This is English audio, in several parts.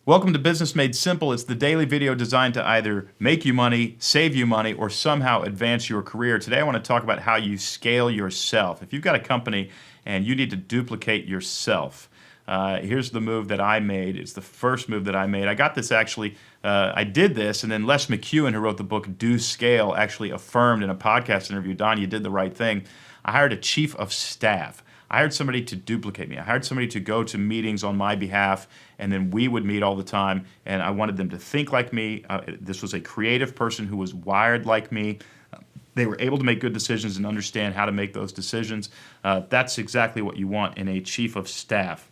Welcome to Business Made Simple. It's the daily video designed to either make you money, save you money, or somehow advance your career. Today I want to talk about how you scale yourself. If you've got a company and you need to duplicate yourself, here's the move that I made. It's the first move that I made. I got this actually, I did this, and then Les McEwen, who wrote the book Do Scale, actually affirmed in a podcast interview, Don, you did the right thing. I hired a chief of staff. I hired somebody to duplicate me. I hired somebody to go to meetings on my behalf, and then we would meet all the time, and I wanted them to think like me. This was a creative person who was wired like me. They were able to make good decisions and understand how to make those decisions. That's exactly what you want in a chief of staff.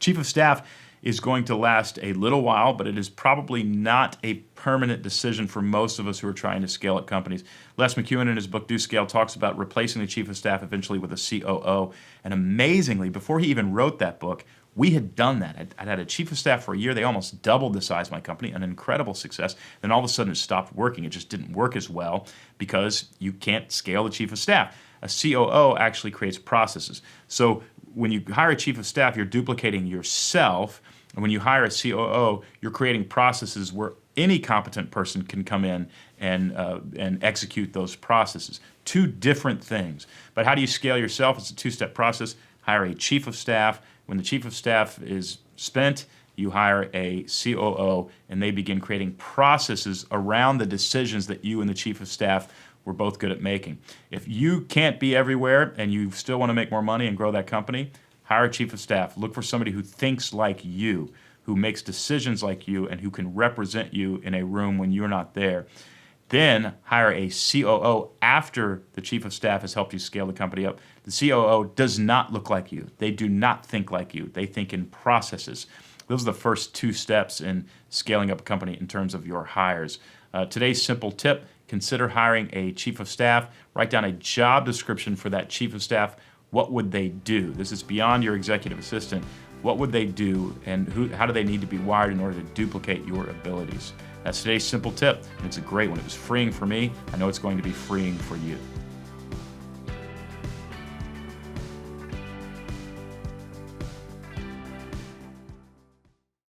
Chief of staff is going to last a little while, but it is probably not a permanent decision for most of us who are trying to scale up companies. Les McEwen in his book Do Scale talks about replacing the chief of staff eventually with a COO. And amazingly, before he even wrote that book, we had done that. I'd had a chief of staff for a year. They almost doubled the size of my company, an incredible success. Then all of a sudden it stopped working. It just didn't work as well because you can't scale the chief of staff. A COO actually creates processes. So when you hire a chief of staff, you're duplicating yourself. And when you hire a COO, you're creating processes where any competent person can come in and execute those processes. Two different things. But how do you scale yourself? It's a two-step process. Hire a chief of staff. When the chief of staff is spent, you hire a COO, and they begin creating processes around the decisions that you and the chief of staff were both good at making. If you can't be everywhere and you still want to make more money and grow that company, hire a chief of staff. Look for somebody who thinks like you, who makes decisions like you, and who can represent you in a room when you're not there. Then hire a COO after the chief of staff has helped you scale the company up. The COO does not look like you. They do not think like you. They think in processes. Those are the first two steps in scaling up a company in terms of your hires. Today's simple tip, consider hiring a chief of staff. Write down a job description for that chief of staff. What would they do? This is beyond your executive assistant. What would they do, and how do they need to be wired in order to duplicate your abilities? That's today's simple tip, and it's a great one. It was freeing for me. I know it's going to be freeing for you.